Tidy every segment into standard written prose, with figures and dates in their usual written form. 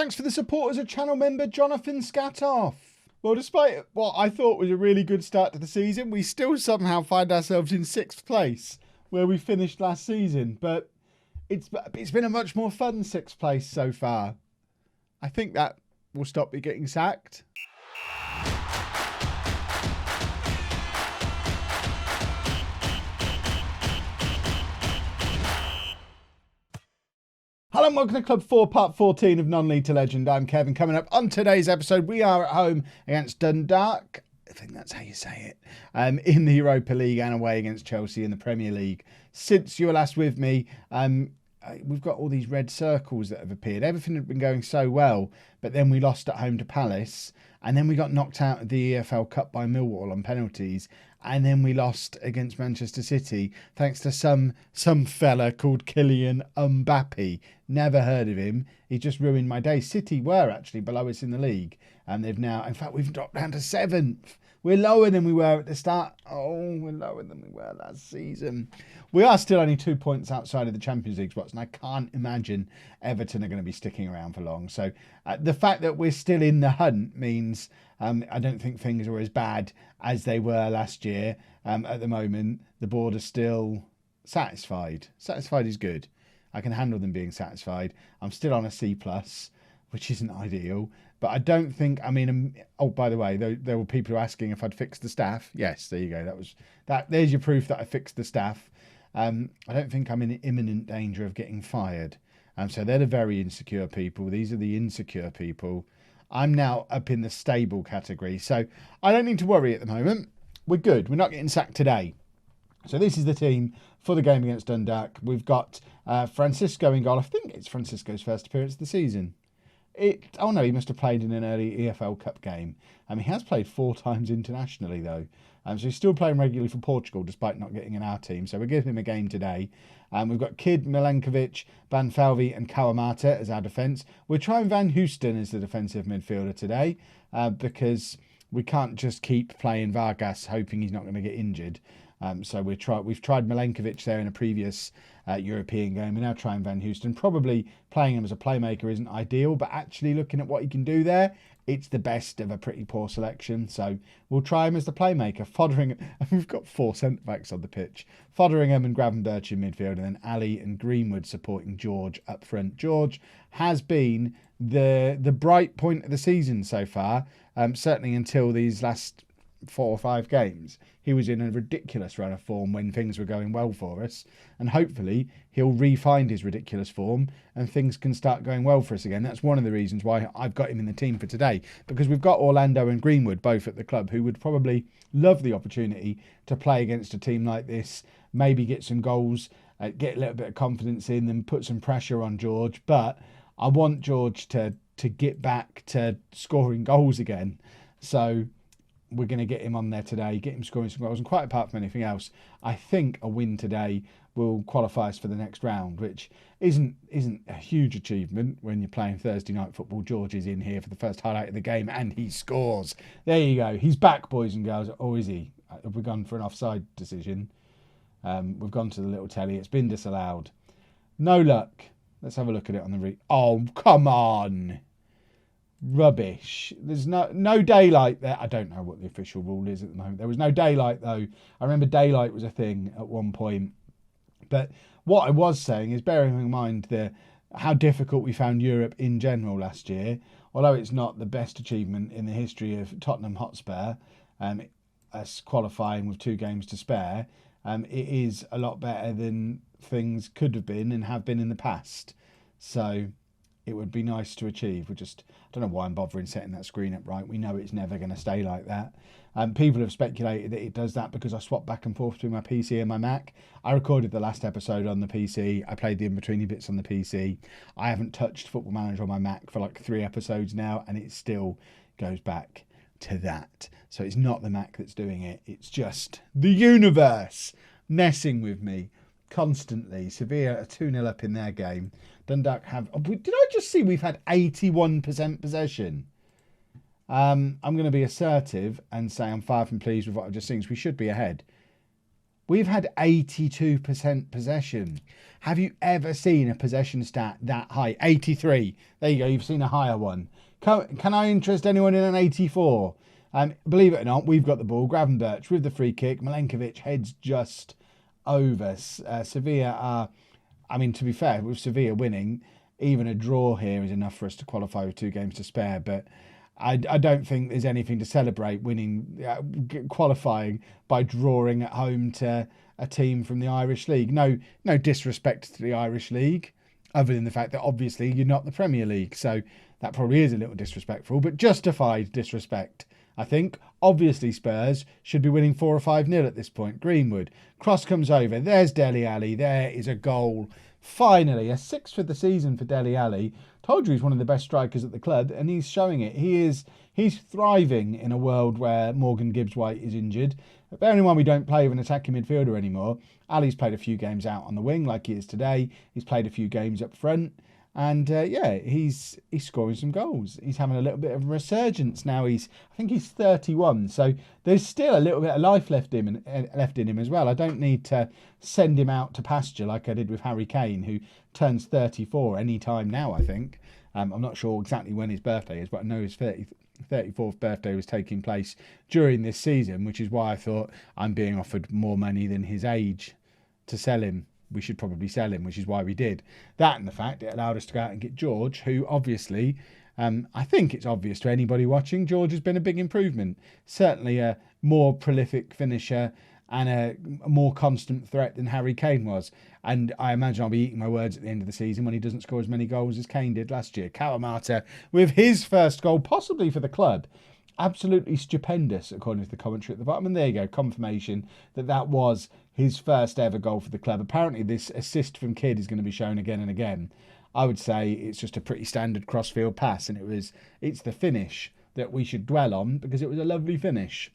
Thanks for the support as a channel member, Jonathan Scatoff. Well, despite what I thought was a really good start to the season, we still somehow find ourselves in 6th place, where we finished last season. But it's been a much more fun 6th place so far. I think that will stop me getting sacked. Hello and welcome to Club 4, Part 14 of Non-League to Legend. I'm Kevin. Coming up on today's episode, we are at home against Dundalk. I think that's how you say it. In the Europa League and away against Chelsea in the Premier League. Since you were last with me, we've got all these red circles that have appeared. Everything had been going so well, but then we lost at home to Palace. And then we got knocked out of the EFL Cup by Millwall on penalties. And then we lost against Manchester City, thanks to some fella called Kylian Mbappe. Never heard of him. He just ruined my day. City were actually below us in the league. And they've now, in fact, we've dropped down to 7th. We're lower than we were at the start. Oh, we're lower than we were last season. We are still only 2 points outside of the Champions League spots, and I can't imagine Everton are going to be sticking around for long. So the fact that we're still in the hunt means I don't think things are as bad as they were last year. At the moment, the board are still satisfied. Satisfied is good. I can handle them being satisfied. I'm still on a C+, which isn't ideal. But I don't think, oh, by the way, there were people asking if I'd fixed the staff. Yes, there you go. There's your proof that I fixed the staff. I don't think I'm in imminent danger of getting fired. So they're the very insecure people. These are the insecure people. I'm now up in the stable category. So I don't need to worry at the moment. We're good. We're not getting sacked today. So this is the team for the game against Dundalk. We've got Francisco in goal. I think it's Francisco's first appearance of the season. Oh no, he must have played in an early EFL Cup game. He has played 4 times internationally though. So he's still playing regularly for Portugal despite not getting in our team. So we'll give him a game today. We've got Kidd, Milenkovic, Banfalvi and Kawamata as our defence. We're trying Van Houston as the defensive midfielder today because we can't just keep playing Vargas hoping he's not going to get injured. So we've tried Milenkovic there in a previous European game. We're now trying Van Houston. Probably playing him as a playmaker isn't ideal, but actually looking at what he can do there, it's the best of a pretty poor selection. So we'll try him as the playmaker. We've got 4 centre-backs on the pitch. Fotheringham and Gravenberch in midfield, and then Ali and Greenwood supporting George up front. George has been the bright point of the season so far, certainly until these last 4 or 5 games. He was in a ridiculous run of form when things were going well for us, and hopefully he'll re-find his ridiculous form and things can start going well for us again. That's one of the reasons why I've got him in the team for today, because we've got Orlando and Greenwood both at the club who would probably love the opportunity to play against a team like this, maybe get some goals, get a little bit of confidence in them, put some pressure on George. But I want George to get back to scoring goals again. So we're going to get him on there today, get him scoring some goals, and quite apart from anything else, I think a win today will qualify us for the next round, which isn't a huge achievement when you're playing Thursday night football. George is in here for the first highlight of the game, and he scores. There you go. He's back, boys and girls. Or is he? Have we gone for an offside decision? We've gone to the little telly. It's been disallowed. No luck. Let's have a look at it on the Oh, come on. Rubbish. There's no daylight there. I don't know what the official rule is at the moment. There was no daylight though. I remember daylight was a thing at one point. But what I was saying is, bearing in mind how difficult we found Europe in general last year, although it's not the best achievement in the history of Tottenham Hotspur, us qualifying with 2 games to spare, it is a lot better than things could have been and have been in the past. So it would be nice to achieve. I don't know why I'm bothering setting that screen up right. We know it's never going to stay like that. People have speculated that it does that because I swap back and forth between my PC and my Mac. I recorded the last episode on the PC. I played the in-betweeny bits on the PC. I haven't touched Football Manager on my Mac for like 3 episodes now, and it still goes back to that. So it's not the Mac that's doing it. It's just the universe messing with me constantly. Sevilla are 2-0 up in their game. Dundalk have... Did I just see we've had 81% possession? I'm going to be assertive and say I'm far from pleased with what I've just seen. So we should be ahead. We've had 82% possession. Have you ever seen a possession stat that high? 83. There you go. You've seen a higher one. Can I interest anyone in an 84? Believe it or not, we've got the ball. Gravenberch with the free kick. Milenkovic heads just over. Sevilla are, I mean, to be fair, with Sevilla winning, even a draw here is enough for us to qualify with 2 games to spare. But I don't think there's anything to celebrate qualifying by drawing at home to a team from the Irish League. No disrespect to the Irish League, other than the fact that obviously you're not the Premier League. So that probably is a little disrespectful, but justified disrespect, I think. Obviously Spurs should be winning 4 or 5-0 at this point. Greenwood. Cross comes over. There's Dele Alli. There is a goal. Finally, a 6th for the season for Dele Alli. Told you he's one of the best strikers at the club, and he's showing it. He's thriving in a world where Morgan Gibbs-White is injured. But bearing in mind we don't play with an attacking midfielder anymore, Ali's played a few games out on the wing like he is today. He's played a few games up front. And he's scoring some goals. He's having a little bit of a resurgence now. I think he's 31, so there's still a little bit of life left in him as well. I don't need to send him out to pasture like I did with Harry Kane, who turns 34 any time now, I think. I'm not sure exactly when his birthday is, but I know his 34th birthday was taking place during this season, which is why I thought I'm being offered more money than his age to sell him. We should probably sell him, which is why we did. That and the fact it allowed us to go out and get George, who obviously, I think it's obvious to anybody watching, George has been a big improvement. Certainly a more prolific finisher and a more constant threat than Harry Kane was. And I imagine I'll be eating my words at the end of the season when he doesn't score as many goals as Kane did last year. Kawamata with his first goal, possibly for the club. Absolutely stupendous, according to the commentary at the bottom. And there you go, confirmation that was his first ever goal for the club. Apparently this assist from Kidd is going to be shown again and again. I would say it's just a pretty standard crossfield pass, and it's the finish that we should dwell on because it was a lovely finish.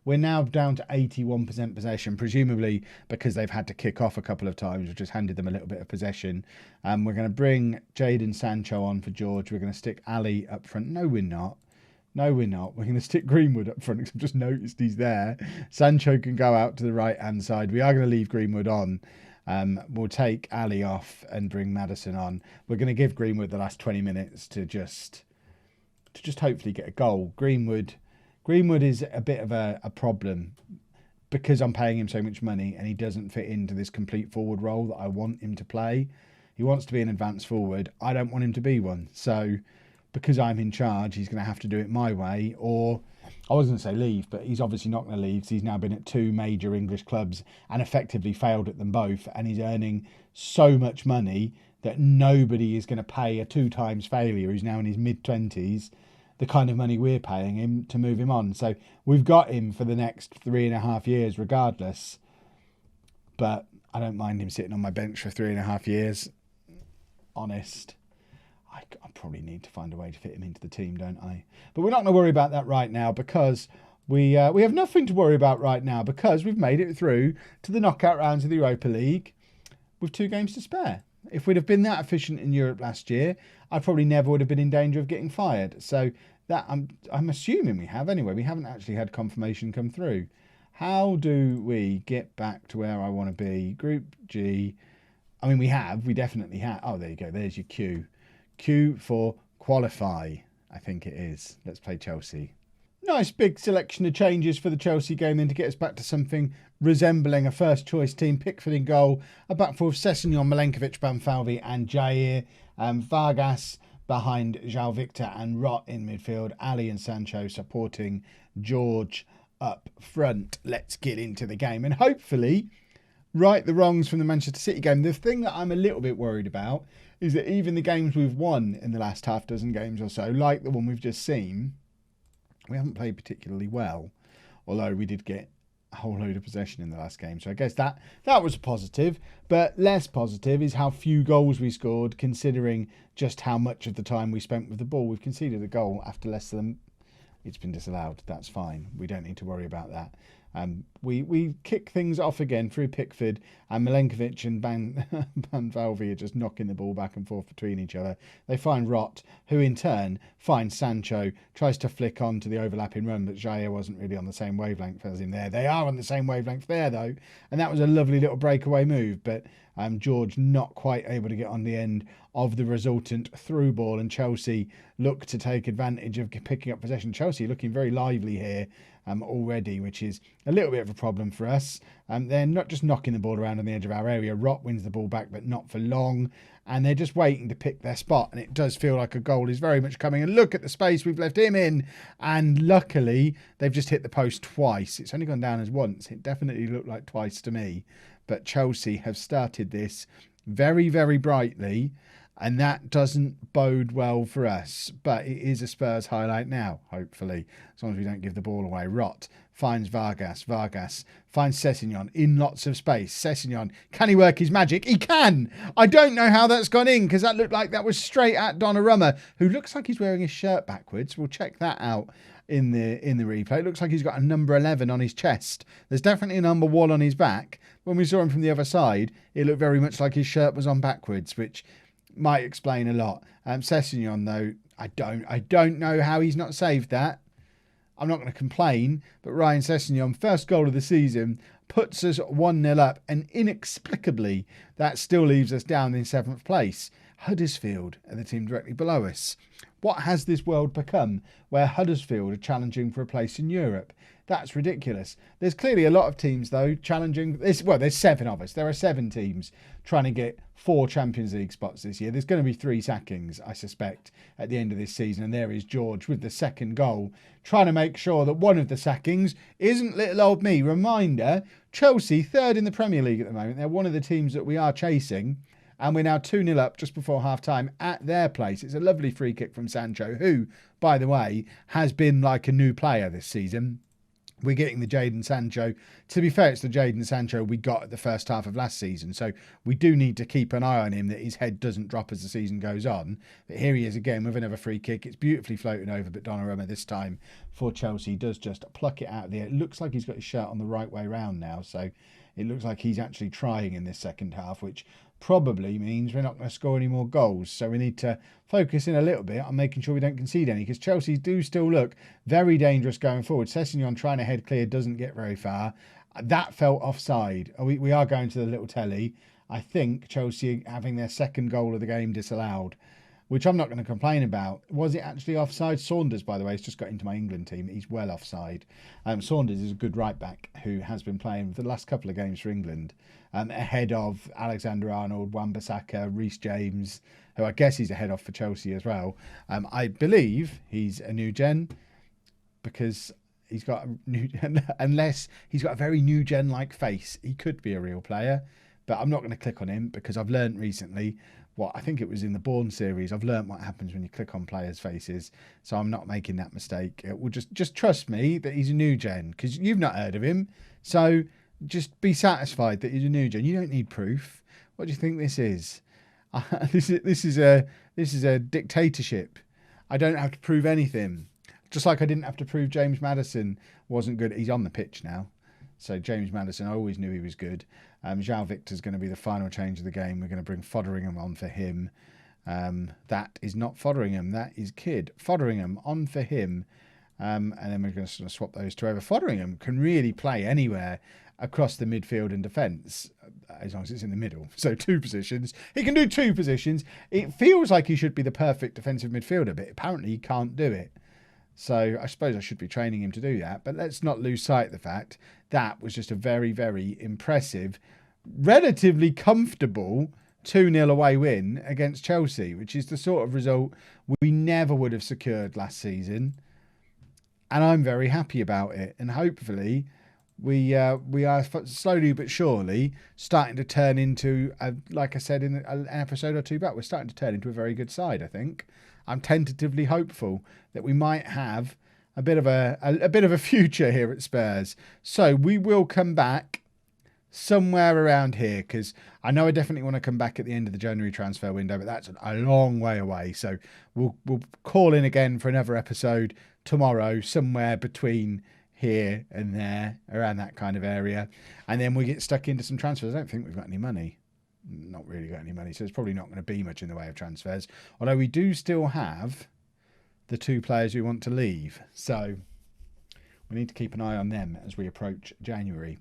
We're now down to 81% possession, presumably because they've had to kick off a couple of times, which has handed them a little bit of possession. We're going to bring Jadon Sancho on for George. We're going to stick Ali up front. No, we're not. No, we're not. We're going to stick Greenwood up front because I've just noticed he's there. Sancho can go out to the right-hand side. We are going to leave Greenwood on. We'll take Ali off and bring Maddison on. We're going to give Greenwood the last 20 minutes to just hopefully get a goal. Greenwood is a bit of a problem because I'm paying him so much money and he doesn't fit into this complete forward role that I want him to play. He wants to be an advanced forward. I don't want him to be one. So because I'm in charge, he's going to have to do it my way, or I was going to say leave, but he's obviously not going to leave because he's now been at 2 major English clubs and effectively failed at them both, and he's earning so much money that nobody is going to pay a 2 times failure who's now in his mid-20s the kind of money we're paying him to move him on. So we've got him for the next 3.5 years regardless, but I don't mind him sitting on my bench for 3.5 years. Honest. I probably need to find a way to fit him into the team, don't I? But we're not going to worry about that right now because we have nothing to worry about right now because we've made it through to the knockout rounds of the Europa League with 2 games to spare. If we'd have been that efficient in Europe last year, I probably never would have been in danger of getting fired. So that I'm assuming we have anyway. We haven't actually had confirmation come through. How do we get back to where I want to be? Group G. I mean, we definitely have. Oh, there you go. There's your Q. Q for qualify, I think it is. Let's play Chelsea. Nice big selection of changes for the Chelsea game then to get us back to something resembling a first choice team. Pickford in goal, a back four of Sessegnon, Milenkovic, Banfalvi and Jair. Vargas behind João Victor and Rott in midfield. Ali and Sancho supporting George up front. Let's get into the game and hopefully right the wrongs from the Manchester City game. The thing that I'm a little bit worried about is that even the games we've won in the last half dozen games or so, like the one we've just seen, we haven't played particularly well, although we did get a whole load of possession in the last game. So I guess that was a positive, but less positive is how few goals we scored, considering just how much of the time we spent with the ball. We've conceded a goal after less than... It's been disallowed. That's fine. We don't need to worry about that. We kick things off again through Pickford, and Milenkovic and Banvalvi are just knocking the ball back and forth between each other. They find Rott, who in turn finds Sancho, tries to flick on to the overlapping run, but Jair wasn't really on the same wavelength as him there. They are on the same wavelength there, though, and that was a lovely little breakaway move, but George not quite able to get on the end of the resultant through ball, and Chelsea look to take advantage of picking up possession. Chelsea looking very lively here already, which is a little bit of a problem for us. They're not just knocking the ball around on the edge of our area. Rott wins the ball back, but not for long, and they're just waiting to pick their spot, and it does feel like a goal is very much coming. And look at the space we've left him in, and luckily they've just hit the post twice. It's only gone down as once. It definitely looked like twice to me, but Chelsea have started this very, very brightly, and that doesn't bode well for us. But it is a Spurs highlight now, hopefully, as long as we don't give the ball away. Rott finds Vargas. Vargas finds Sessegnon in lots of space. Sessegnon, can he work his magic? He can! I don't know how that's gone in, because that looked like that was straight at Donnarumma, who looks like he's wearing his shirt backwards. We'll check that out in the replay. It looks like he's got a number 11 on his chest. There's definitely a number 1 on his back. When we saw him from the other side, it looked very much like his shirt was on backwards, which might explain a lot. Sessegnon, though, I don't know how he's not saved that. I'm not going to complain, but Ryan Sessegnon, first goal of the season, puts us 1-0 up, and inexplicably that still leaves us down in 7th place. Huddersfield are the team directly below us. What has this world become where Huddersfield are challenging for a place in Europe? That's ridiculous. There's clearly a lot of teams, though, challenging. Well, there's 7 of us. There are 7 teams trying to get 4 Champions League spots this year. There's going to be 3 sackings, I suspect, at the end of this season. And there is George with the second goal, trying to make sure that one of the sackings isn't little old me. Reminder, Chelsea, 3rd in the Premier League at the moment. They're one of the teams that we are chasing. And we're now 2-0 up just before half-time at their place. It's a lovely free kick from Sancho, who, by the way, has been like a new player this season. We're getting the Jadon Sancho. To be fair, it's the Jadon Sancho we got at the first half of last season. So we do need to keep an eye on him, that his head doesn't drop as the season goes on. But here he is again with another free kick. It's beautifully floated over, but Donnarumma this time for Chelsea does just pluck it out of the air. It looks like he's got his shirt on the right way round now. So it looks like he's actually trying in this second half, which probably means we're not going to score any more goals. So we need to focus in a little bit on making sure we don't concede any, because Chelsea do still look very dangerous going forward. Sessegnon trying to head clear, doesn't get very far. That felt offside. We are going to the little telly. I think Chelsea having their second goal of the game disallowed, which I'm not going to complain about. Was it actually offside? Saunders, by the way, has just got into my England team. He's well offside. Saunders is a good right back who has been playing for the last couple of games for England, ahead of Alexander-Arnold, Wan-Bissaka, Reece James, who I guess he's ahead of for Chelsea as well. I believe he's a new gen, because he's got a new, unless he's got a very new gen like face, he could be a real player. But I'm not going to click on him, because I've learned recently, I think it was in the Bourne series, I've learned what happens when you click on players' faces. So I'm not making that mistake. Well, just trust me that he's a new gen, because you've not heard of him. So just be satisfied that he's a new gen. You don't need proof. What do you think this is? This is a dictatorship. I don't have to prove anything. Just like I didn't have to prove James Maddison wasn't good. He's on the pitch now. So James Maddison, I always knew he was good. João Victor's going to be the final change of the game. We're going to bring Fotheringham on for him. That is not Fotheringham. That is Kidd. Fotheringham on for him. And then we're going to sort of swap those two over. Fotheringham can really play anywhere across the midfield and defence, as long as it's in the middle. So 2 positions. He can do 2 positions. It feels like he should be the perfect defensive midfielder, but apparently he can't do it. So I suppose I should be training him to do that. But let's not lose sight of the fact that was just a very, very impressive, relatively comfortable 2-0 away win against Chelsea, which is the sort of result we never would have secured last season. And I'm very happy about it. And hopefully we are slowly but surely starting to turn into, like I said in an episode or two back, we're starting to turn into a very good side, I think. I'm tentatively hopeful that we might have a bit of a future here at Spurs. So we will come back somewhere around here, because I know I definitely want to come back at the end of the January transfer window, but that's a long way away. So we'll call in again for another episode tomorrow, somewhere between here and there, around that kind of area. And then we get stuck into some transfers. I don't think we've got any money. Not really got any money, so it's probably not going to be much in the way of transfers. Although we do still have the 2 players we want to leave. So we need to keep an eye on them as we approach January.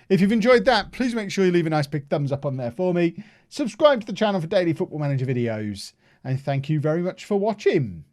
If you've enjoyed that, please make sure you leave a nice big thumbs up on there for me. Subscribe to the channel for daily Football Manager videos. And thank you very much for watching.